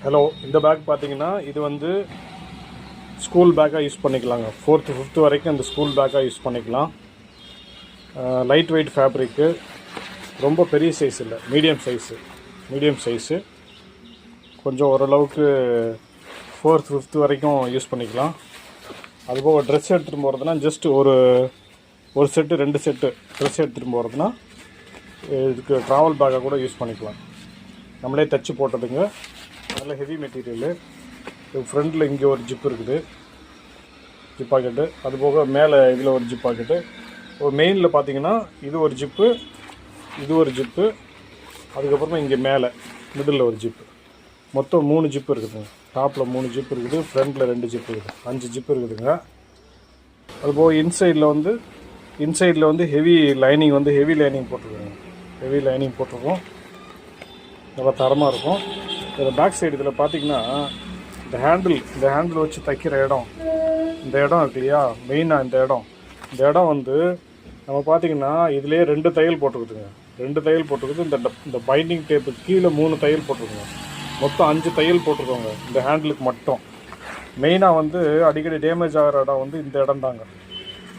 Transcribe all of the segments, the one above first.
Hello, இந்த back பார்த்தீங்கன்னா இது வந்து ஸ்கூல் பேக்காக யூஸ் பண்ணிக்கலாங்க. 4th 5th வரைக்கும் இந்த ஸ்கூல் பேக்காக யூஸ் பண்ணிக்கலாம். லைட் வெயிட் ஃபேப்ரிக்கு, ரொம்ப பெரிய சைஸ் இல்லை, மீடியம் சைஸு கொஞ்சம் ஓரளவுக்கு 4th 5th வரைக்கும் யூஸ் பண்ணிக்கலாம். அதுபோக ட்ரெஸ் எடுத்துகிட்டு போகிறதுனா ஜஸ்ட் ஒரு செட்டு 2 செட்டு ட்ரெஸ் எடுத்துகிட்டு போகிறதுனா இதுக்கு ட்ராவல் பேக்காக கூட யூஸ் பண்ணிக்கலாம். நம்மளே தைச்சி போட்டதுங்க, நல்ல ஹெவி மெட்டீரியலு. ஃப்ரண்டில் இங்கே ஒரு ஜிப் இருக்குது, ஜிப் பாக்கெட்டு. அதுபோக மேலே இதில் ஒரு ஜிப் பாக்கெட்டு. ஒரு மெயினில் பார்த்தீங்கன்னா இது ஒரு ஜிப்பு, அதுக்கப்புறமா இங்கே மேலே மிடில் ஒரு ஜிப்பு. மொத்தம் 3 ஜிப்பு இருக்குதுங்க. டாப்பில் 3 ஜிப்பு இருக்குது, ஃப்ரண்டில் 2 ஜிப்பு இருக்குது, 5 ஜிப்பு இருக்குதுங்க. அதுபோக இன்சைடில் வந்து ஹெவி லைனிங் போட்டிருக்கோம். நல்லா தரமாக இருக்கும். இதில் பேக் சைடு இதில் பார்த்தீங்கன்னா இந்த ஹேண்டில் வச்சு தைக்கிற இடம் இருக்கு இல்லையா, மெயினாக இந்த இடம் வந்து நம்ம பார்த்தீங்கன்னா இதிலே 2 தையல் போட்டுருக்குதுங்க. 2 தையல் போட்டுருக்குது. இந்த பைண்டிங் டேப்புக்கு கீழே 3 தையல் போட்டிருக்குங்க. மொத்தம் 5 தையல் போட்டிருக்கோங்க இந்த ஹேண்டிலுக்கு மட்டும். மெயினாக வந்து அடிக்கடி டேமேஜ் ஆகிற இடம் வந்து இந்த இடம் தாங்க.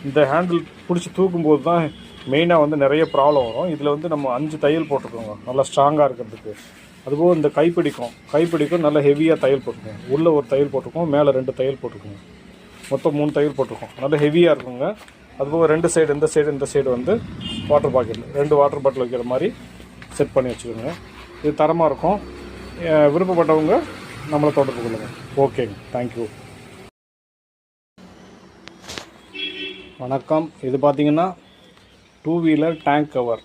இந்த ஹேண்டில் பிடிச்சி தூக்கும்போது தான் மெயினாக வந்து நிறைய ப்ராப்ளம் வரும். இதில் வந்து நம்ம 5 தையல் போட்டிருக்கோங்க, நல்லா ஸ்ட்ராங்காக இருக்கிறதுக்கு. அதுபோக இந்த கைப்பிடிக்கும் நல்லா ஹெவியாக தையல் போட்டிருக்கோம். உள்ளே ஒரு தையல் போட்டிருக்கோம், மேலே 2 தையல் போட்டிருக்கோங்க. மொத்தம் 3 தையல் போட்டிருக்கோம். நல்லா ஹெவியாக இருக்குங்க. அதுபோக 2 சைடு, இந்த சைடு வந்து வாட்டர் பாக்கெட், 2 வாட்டர் பாட்டில் வைக்கிற மாதிரி செட் பண்ணி வச்சுக்கோங்க. இது தரமாக இருக்கும். விருப்பப்பட்டவங்க நம்மளை தொடர்பு கொள்ளுங்கள். ஓகேங்க, தேங்க்யூ. வணக்கம். இது பார்த்தீங்கன்னா 2 வீலர் டேங்க் கவர்.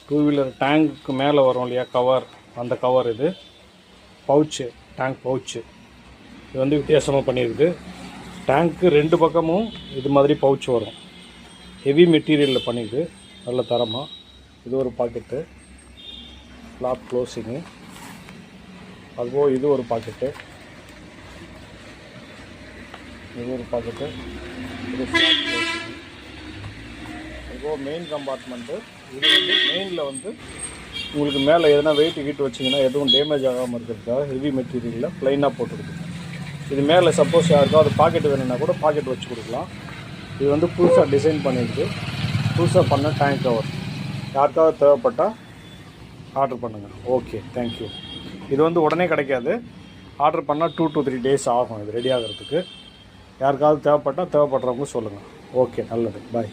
2 வீலர் டேங்க்கு மேலே வரும் இல்லையா கவர், அந்த கவர். இது டேங்க் பவுச்சு. இது வந்து வித்தியாசமாக பண்ணியிருக்குது. டேங்க்கு 2 பக்கமும் இது மாதிரி பவுச் வரும். ஹெவி மெட்டீரியலில் பண்ணிஇருக்குது, நல்ல தரமாக. இது ஒரு பாக்கெட்டு, ஃப்ளாப் க்ளோஸிங்கு. அதுபோக இது ஒரு பாக்கெட்டு, இது ஃப்ளாப் க்ளோஸிங்கு. அதுபோக மெயின் கம்பார்ட்மெண்ட்டு. இது வந்து மெயினில் வந்து உங்களுக்கு மேலே எதனா வெயிட் கீட்டு வச்சிங்கன்னா எதுவும் டேமேஜ் ஆகாமல் இருக்கிறதுக்காக ஹெவி மெட்டீரியலில் ப்ளைனாக போட்டுருக்குது. இது மேலே சப்போஸ் யாருக்காவது பாக்கெட் வேணும்னா கூட பாக்கெட் வச்சு கொடுக்கலாம். இது வந்து புதுசாக டிசைன் பண்ணியிருக்கு, புதுசாக பண்ண டேங்க் கவர். யாருக்காவது தேவைப்பட்டால் ஆர்டர் பண்ணுங்கள். Okay, thank you. இது வந்து உடனே கிடைக்காது, ஆர்டர் பண்ணால் 2 to 3 days ஆகும் இது ரெடி ஆகிறதுக்கு. யாருக்காவது தேவைப்படுறவங்க சொல்லுங்கள். ஓகே, நல்லது, பாய்.